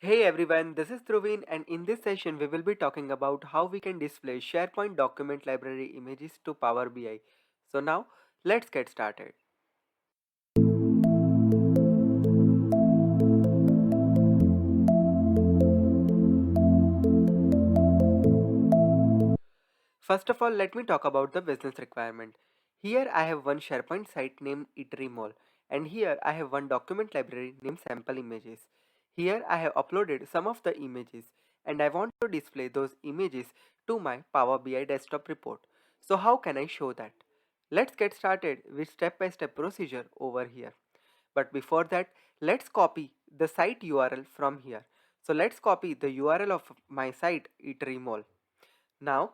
Hey everyone, this is Dhruvin and in this session we will be talking about how we can display SharePoint document library images to Power BI. So now let's get started. First of all, let me talk about the business requirement. Here I have one SharePoint site named Eatery and here I have one document library named sample images. Here I have uploaded some of the images and I want to display those images to my Power BI desktop report. So how can I show that? Let's get started with step-by-step procedure over here. But before that, let's copy the site URL from here. So let's copy the URL of my site Eatery. Now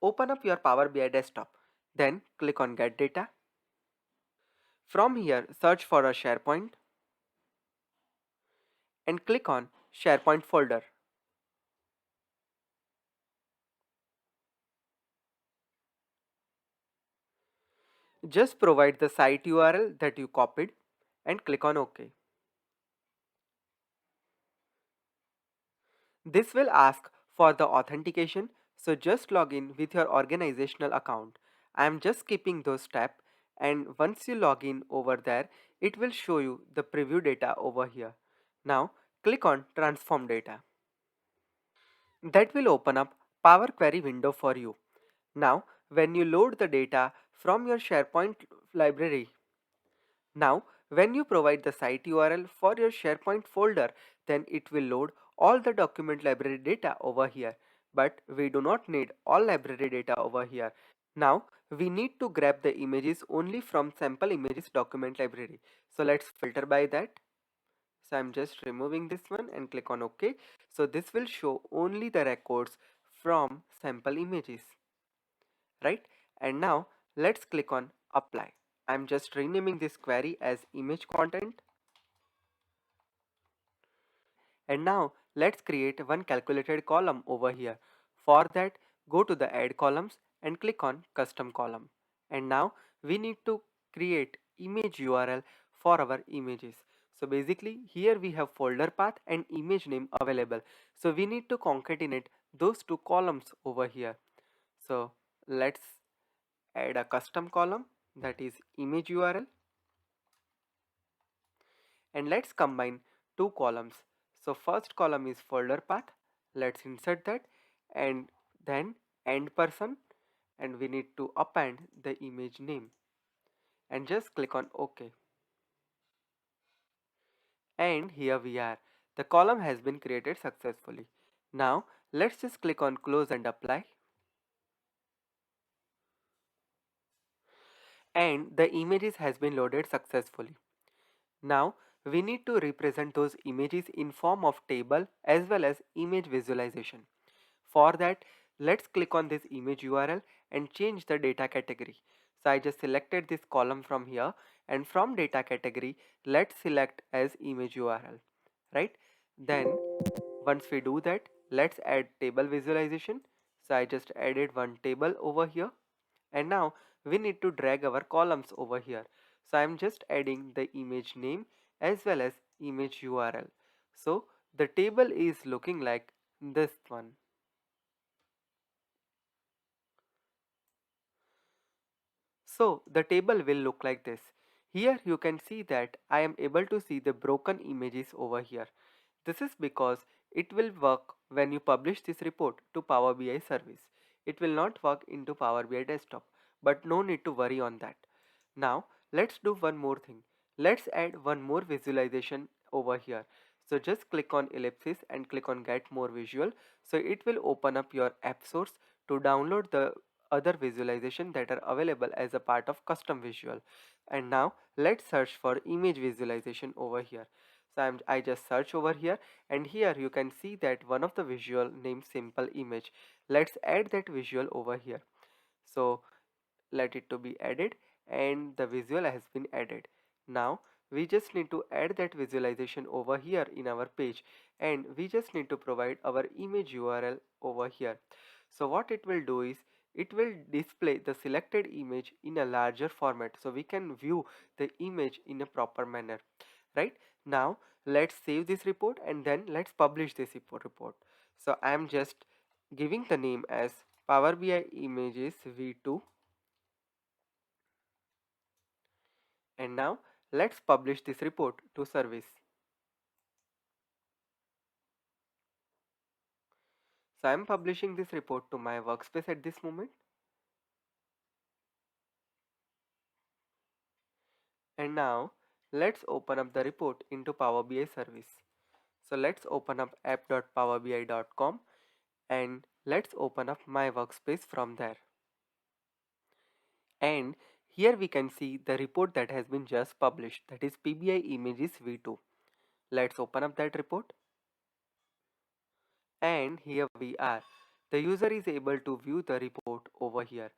open up your Power BI desktop. Then click on Get Data. From here, search for a SharePoint and click on SharePoint folder. Just provide the site URL that you copied and click on OK. This will ask for the authentication, so just log in with your organizational account. I am just skipping those steps, and once you log in over there, it will show you the preview data over here. Now click on Transform Data. That will open up Power Query window for you. Now, when you load the data from your SharePoint library, now when you provide the site URL for your SharePoint folder, then it will load all the document library data over here. But we do not need all library data over here. Now we need to grab the images only from sample images document library. So let's filter by that. So I'm just removing this one and click on OK. So this will show only the records from sample images, right? And now let's click on apply. I'm just renaming this query as image content. And now let's create one calculated column over here. For that, go to the add columns and click on custom column. And now we need to create image URL for our images. So basically here we have folder path and image name available. So we need to concatenate those two columns over here. So let's add a custom column, that is image URL, and let's combine two columns. So first column is folder path, let's insert that, and then end person, and we need to append the image name and just click on OK. And here we are, the column has been created successfully. Now let's just click on close and apply, and the images has been loaded successfully. Now we need to represent those images in form of table as well as image visualization. For that, let's click on this image URL and change the data category. So I just selected this column from here, and from data category let's select as image URL, right? Then once we do that, let's add table visualization. So I just added one table over here, and now we need to drag our columns over here. So I'm just adding the image name as well as image URL. So the table is looking like this one. So the table will look like this. Here you can see that I am able to see the broken images over here. This is because it will work when you publish this report to Power BI service. It will not work into Power BI desktop, but no need to worry on that. Now let's do one more thing. Let's add one more visualization over here. So just click on ellipsis and click on get more visual. So it will open up your app source to download the other visualization that are available as a part of custom visual. And now let's search for image visualization over here. So I just search over here, and here you can see that one of the visual named simple image. Let's add that visual over here. So let it to be added, and the visual has been added. Now we just need to add that visualization over here in our page, and we just need to provide our image URL over here. So what it will do is it will display the selected image in a larger format, so we can view the image in a proper manner. Right now let's save this report and then let's publish this report. So I am just giving the name as Power BI Images V2, and now let's publish this report to service. So I am publishing this report to my workspace at this moment, and now let's open up the report into Power BI service. So let's open up app.powerbi.com and let's open up my workspace from there. And here we can see the report that has been just published, that is PBI Images V2. Let's open up that report, and here we are. The user is able to view the report over here.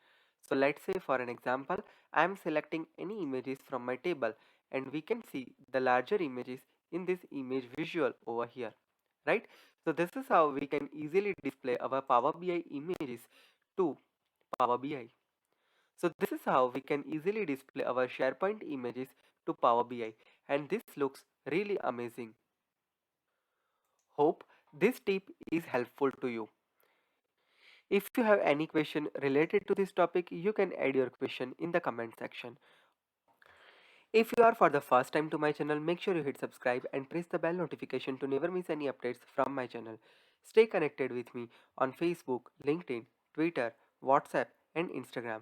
So let's say for an example, I am selecting any images from my table and we can see the larger images in this image visual over here, right? So this is how we can easily display our Power BI images to Power BI. So this is how we can easily display our SharePoint images to Power BI, and this looks really amazing. Hope this tip is helpful to you. If you have any question related to this topic, you can add your question in the comment section. If you are for the first time to my channel, make sure you hit subscribe and press the bell notification to never miss any updates from my channel. Stay connected with me on Facebook, LinkedIn, Twitter, WhatsApp and Instagram.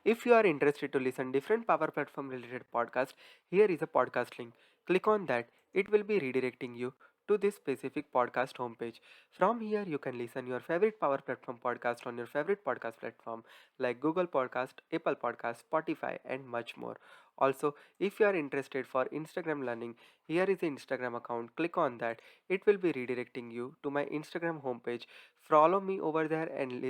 If you are interested to listen different Power Platform related podcast, here is a podcast link. Click on that. It will be redirecting you to this specific podcast homepage. From here you can listen your favorite Power Platform podcast on your favorite podcast platform like Google Podcast, Apple Podcast, Spotify and much more. Also, if you are interested for Instagram learning, here is the Instagram account. Click on that. It will be redirecting you to my Instagram homepage. Follow me over there and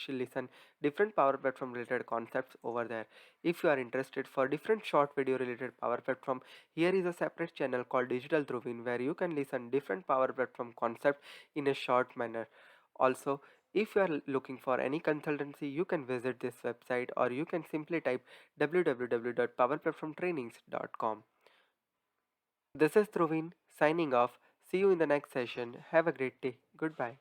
listen different Power Platform related concepts over there. If you are interested for different short video related Power Platform, here is a separate channel called Digital Dhruvin where you can listen different Power Platform concepts in a short manner. Also, if you are looking for any consultancy, you can visit this website or you can simply type www.powerplatformtrainings.com. This is Dhruvin signing off. See you in the next session. Have a great day. Goodbye.